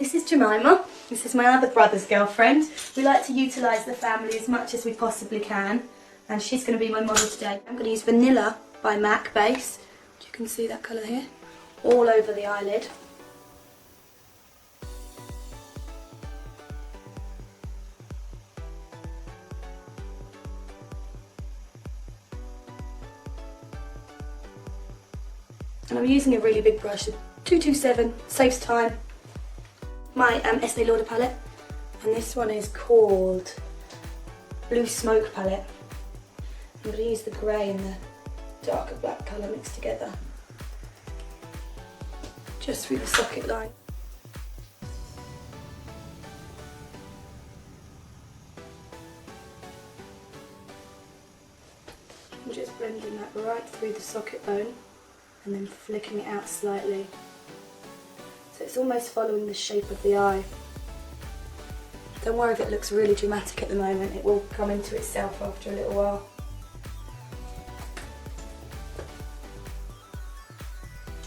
This is Jemima. This is my other brother's girlfriend. We like to utilise the family as much as we possibly can, and she's going to be my model today. I'm going to use Vanilla by MAC base. You can see that colour here, all over the eyelid. And I'm using a really big brush, a 227, saves time. My Estee Lauder palette, and this one is called Blue Smoke palette. I'm going to use the grey and the darker black colour mixed together, just through the socket line. I'm just blending that right through the socket bone and then flicking it out slightly. So it's almost following the shape of the eye. Don't worry if it looks really dramatic at the moment, it will come into itself after a little while.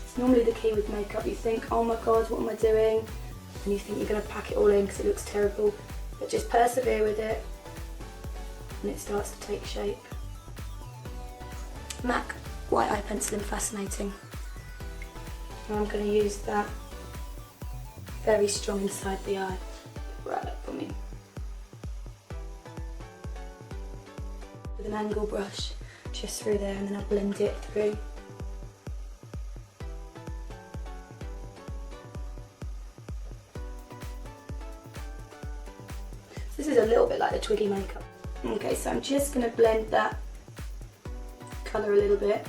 It's normally the key with makeup. You think, oh my god, what am I doing? And you think you're going to pack it all in because it looks terrible. But just persevere with it and it starts to take shape. MAC white eye penciling, fascinating. And I'm going to use that very strong inside the eye, right up for me. With an angle brush, just through there, and then I'll blend it through. This is a little bit like the Twiggy makeup. Okay, so I'm just going to blend that colour a little bit.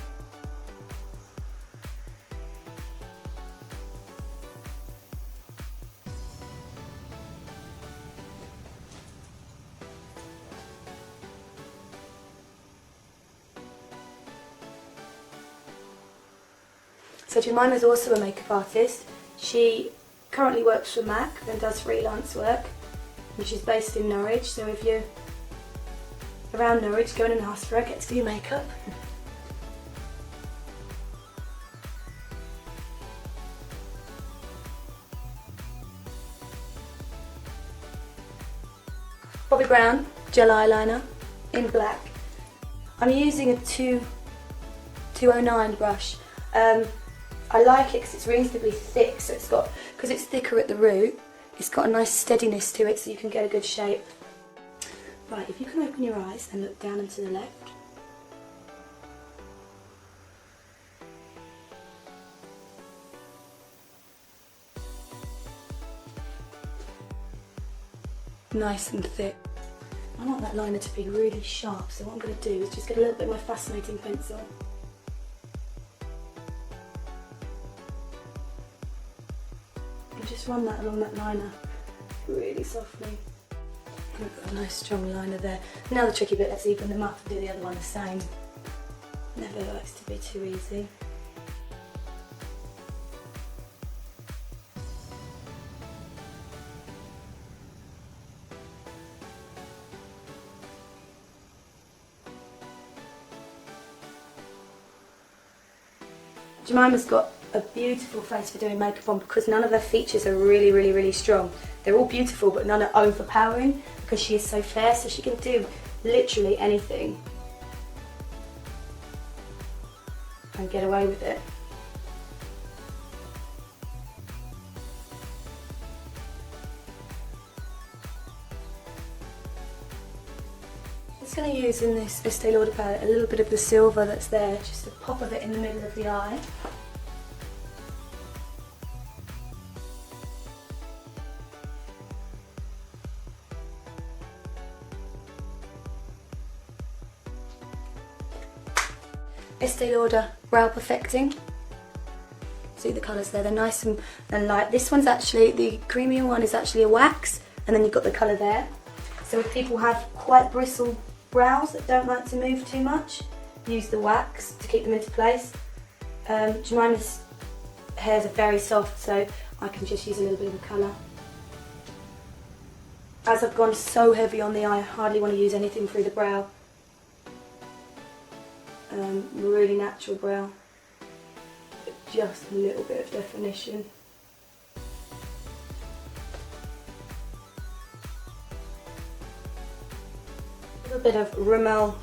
So Jemima's also a makeup artist. She currently works for MAC and does freelance work, and she's based in Norwich, so if you're around Norwich, go in and ask for her, get to do your makeup. Bobbi Brown gel eyeliner in black. I'm using a 209 brush. I like it because it's reasonably thick, so it's got, because it's thicker at the root, it's got a nice steadiness to it so you can get a good shape. Right, if you can open your eyes and look down and to the left. Nice and thick. I want that liner to be really sharp, so what I'm going to do is just get a little bit of my fascinating pencil. And just run that along that liner really softly. I've got a nice strong liner there. Now the tricky bit, let's even them up and do the other one the same. Never likes to be too easy. Jemima's got a beautiful face for doing makeup on because none of her features are really strong. They're all beautiful but none are overpowering because she is so fair, so she can do literally anything and get away with it. I'm just going to use in this Estee Lauder palette a little bit of the silver that's there, just a pop of it in the middle of the eye. Estee Lauder Brow Perfecting. See the colours there, they're nice and light. This one's actually, the creamier one is actually a wax, and then you've got the colour there. So if people have quite bristle brows that don't like to move too much, use the wax to keep them into place. Jemima's hairs are very soft, so I can just use a little bit of the colour. As I've gone so heavy on the eye, I hardly want to use anything through the brow. Really natural brow, but just a little bit of definition. A little bit of Rimmel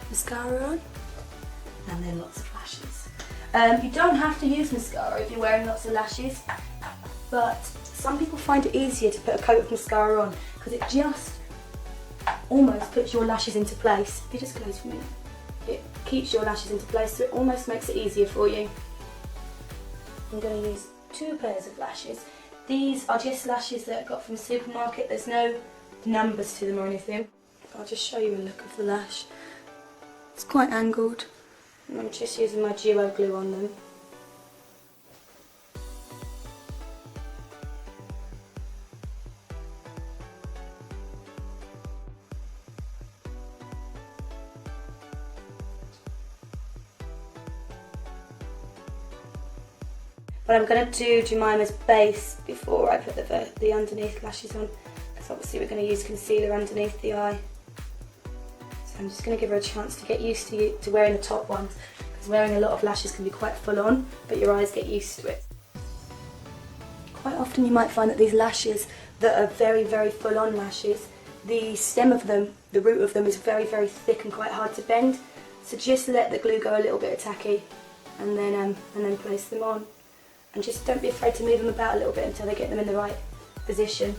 mascara on, and then lots of lashes. You don't have to use mascara if you're wearing lots of lashes, but some people find it easier to put a coat of mascara on because it just almost puts your lashes into place. If you just close for me, it keeps your lashes into place, so it almost makes it easier for you. I'm going to use 2 pairs of lashes. These are just lashes that I got from the supermarket. There's no numbers to them or anything. I'll just show you a look of the lash. It's quite angled, and I'm just using my duo glue on them. But I'm going to do Jemima's base before I put the underneath lashes on, because obviously we're going to use concealer underneath the eye. So I'm just going to give her a chance to get used to wearing the top ones, because wearing a lot of lashes can be quite full on, but your eyes get used to it. Quite often you might find that these lashes that are very, very full on lashes, the stem of them, the root of them is very, very thick and quite hard to bend. So just let the glue go a little bit tacky, and then place them on. And just don't be afraid to move them about a little bit until they get them in the right position.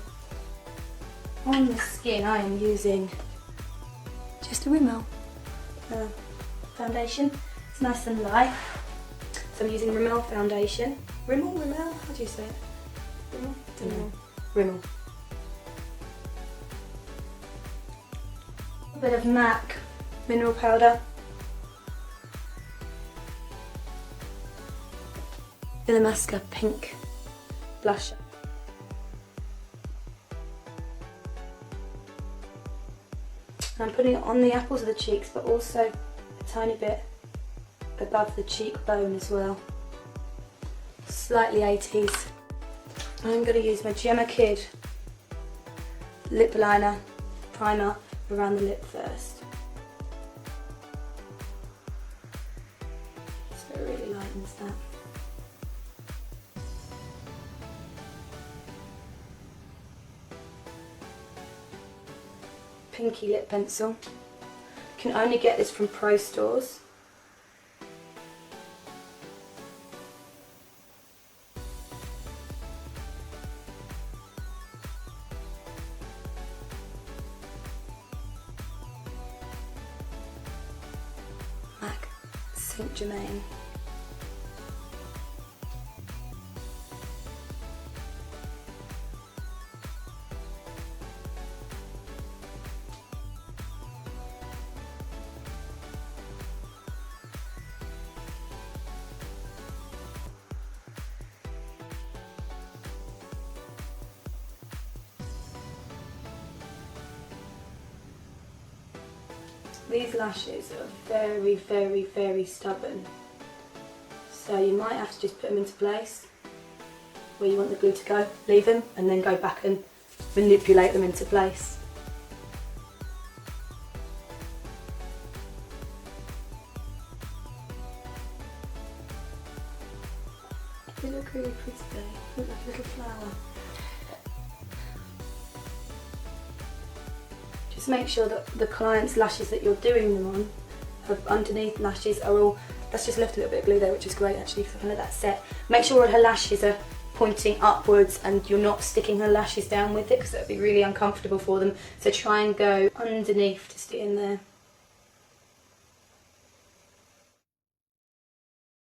On the skin I am using just a Rimmel foundation. It's nice and light. So I'm using Rimmel foundation. Rimmel? How do you say it? Rimmel? Don't know. Rimmel. A bit of MAC mineral powder. Illamasqua pink blusher. And I'm putting it on the apples of the cheeks, but also a tiny bit above the cheekbone as well. Slightly 80s. I'm going to use my Gemma Kid lip liner primer around the lip first. So it really lightens that. Pinky lip pencil. You can only get this from Pro stores. MAC Saint Germain. These lashes are very, very, very stubborn, so you might have to just put them into place where you want the glue to go, leave them, and then go back and manipulate them into place. They look really pretty though, they look like a little flower. Just make sure that the client's lashes that you're doing them on, her underneath lashes are all, that's just left a little bit of glue there, which is great actually, because I can let that set. Make sure her lashes are pointing upwards and you're not sticking her lashes down with it, because that would be really uncomfortable for them. So try and go underneath to stick in there.